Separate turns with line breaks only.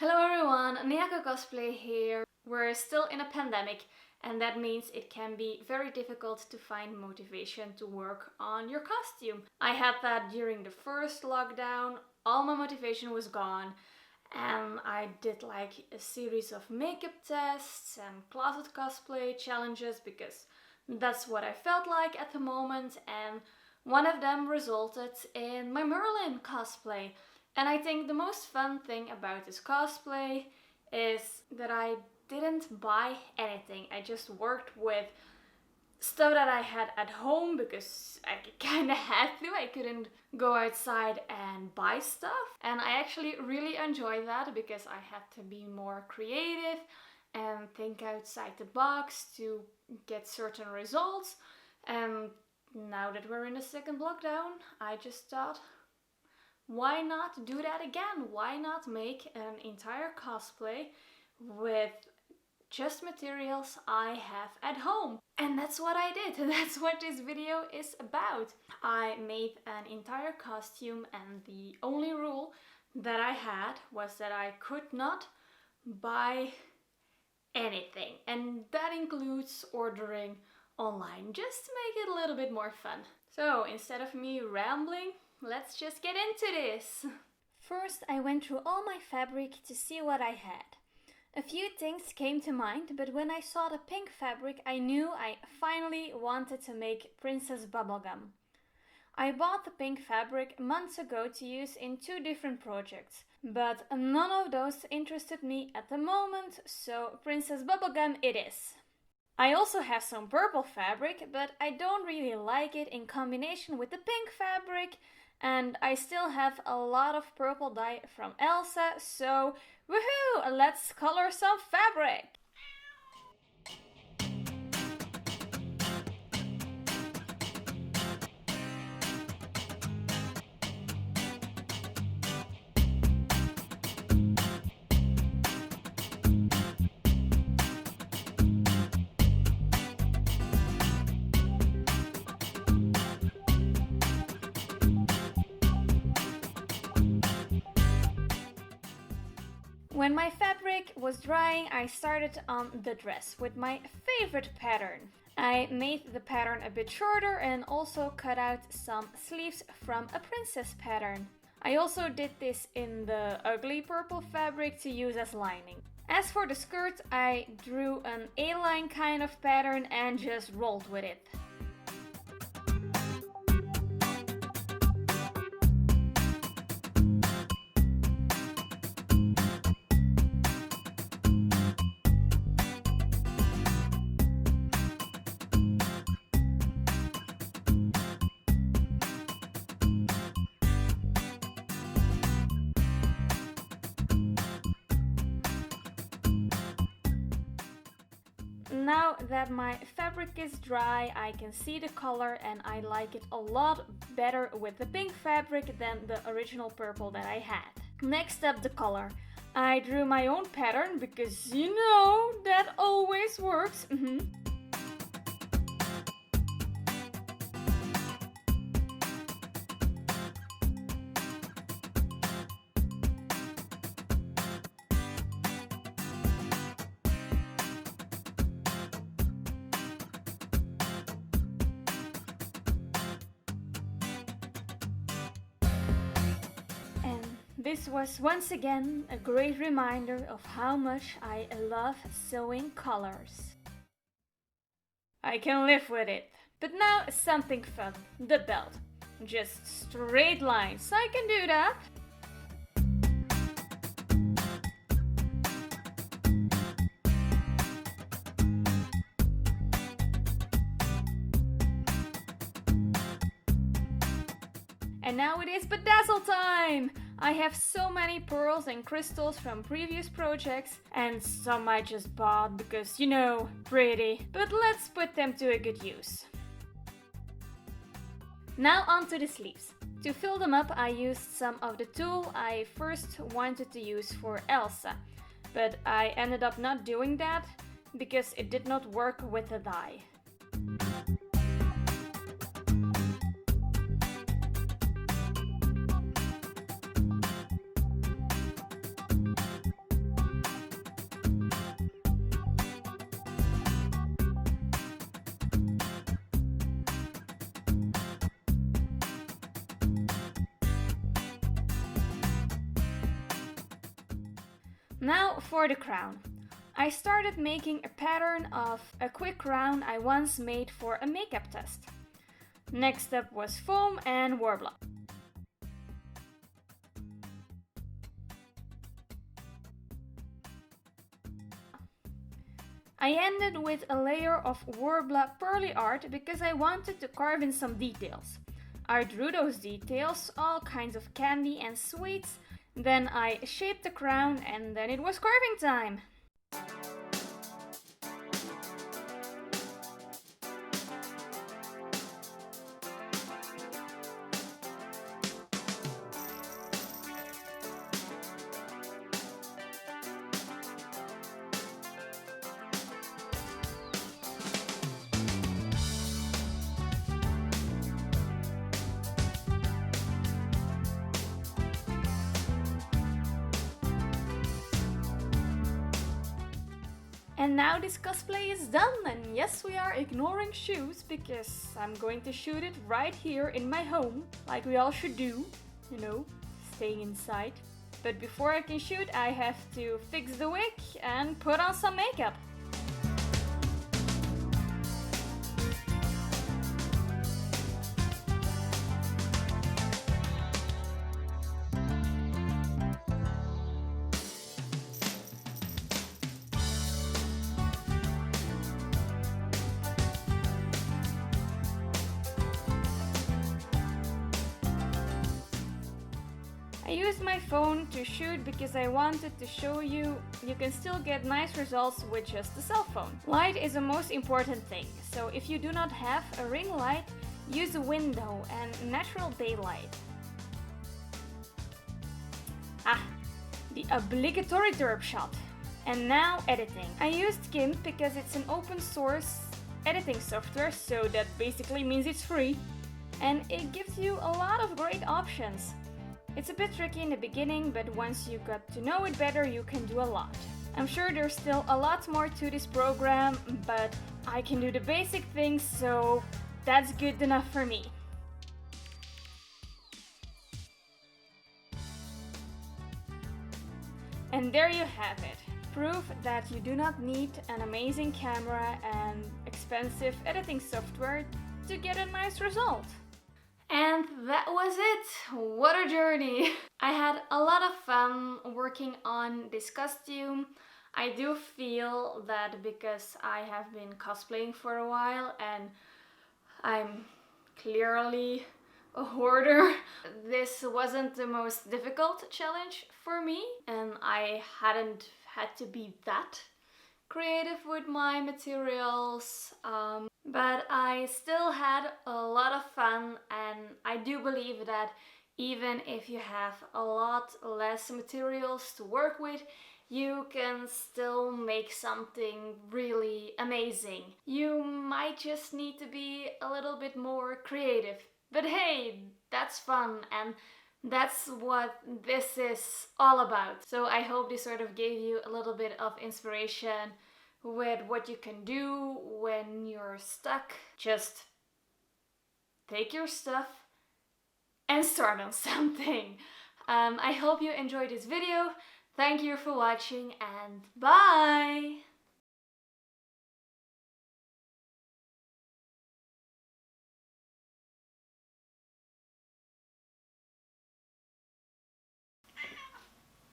Hello everyone, Neaco.Cosplay here. We're still in a pandemic and that means it can be very difficult to find motivation to work on your costume. I had that during the first lockdown, all my motivation was gone and I did like a series of makeup tests and closet cosplay challenges because that's what I felt like at the moment, and one of them resulted in my Merlin cosplay. And I think the most fun thing about this cosplay is that I didn't buy anything. I just worked with stuff that I had at home because I kinda had to. I couldn't go outside and buy stuff. And I actually really enjoyed that because I had to be more creative and think outside the box to get certain results. And now that we're in the second lockdown, I just thought, why not do that again? Why not make an entire cosplay with just materials I have at home? And that's what I did. That's what this video is about. I made an entire costume and the only rule that I had was that I could not buy anything. And that includes ordering online, just to make it a little bit more fun. So instead of me rambling, let's just get into this! First, I went through all my fabric to see what I had. A few things came to mind, but when I saw the pink fabric, I knew I finally wanted to make Princess Bubblegum. I bought the pink fabric months ago to use in 2 different projects, but none of those interested me at the moment, so Princess Bubblegum it is. I also have some purple fabric, but I don't really like it in combination with the pink fabric, and I still have a lot of purple dye from Elsa, so woohoo! Let's color some fabric! When my fabric was drying, I started on the dress with my favorite pattern. I made the pattern a bit shorter and also cut out some sleeves from a princess pattern. I also did this in the ugly purple fabric to use as lining. As for the skirt, I drew an A-line kind of pattern and just rolled with it. Now that my fabric is dry, I can see the color and I like it a lot better with the pink fabric than the original purple that I had. Next up, the color. I drew my own pattern because you know that always works. This was once again a great reminder of how much I love sewing colors. I can live with it. But now something fun, the belt. Just straight lines, I can do that. And now it is bedazzle time! I have so many pearls and crystals from previous projects, and some I just bought because, you know, pretty. But let's put them to a good use. Now onto the sleeves. To fill them up, I used some of the tulle I first wanted to use for Elsa, but I ended up not doing that because it did not work with the dye. Now for the crown. I started making a pattern of a quick crown I once made for a makeup test. Next up was foam and warbler. I ended with a layer of warbler pearly art because I wanted to carve in some details. I drew those details, all kinds of candy and sweets, then I shaped the crown and then it was carving time! And now this cosplay is done, and yes, we are ignoring shoes because I'm going to shoot it right here in my home, like we all should do, you know, staying inside. But before I can shoot, I have to fix the wig and put on some makeup. I used my phone to shoot because I wanted to show you can still get nice results with just a cell phone. Light is the most important thing, so if you do not have a ring light, use a window and natural daylight. The obligatory derp shot. And now editing. I used GIMP because it's an open source editing software, so that basically means it's free. And it gives you a lot of great options. It's a bit tricky in the beginning, but once you got to know it better, you can do a lot. I'm sure there's still a lot more to this program, but I can do the basic things, so that's good enough for me. And there you have it. Proof that you do not need an amazing camera and expensive editing software to get a nice result. And that was it! What a journey! I had a lot of fun working on this costume. I do feel that because I have been cosplaying for a while and I'm clearly a hoarder, this wasn't the most difficult challenge for me, and I hadn't had to be that creative with my materials. But I still had a lot of fun, and I do believe that even if you have a lot less materials to work with, you can still make something really amazing. You might just need to be a little bit more creative. But hey, that's fun, and that's what this is all about. So I hope this sort of gave you a little bit of inspiration with what you can do when you're stuck. Just take your stuff and start on something. I hope you enjoyed this video. Thank you for watching, and bye!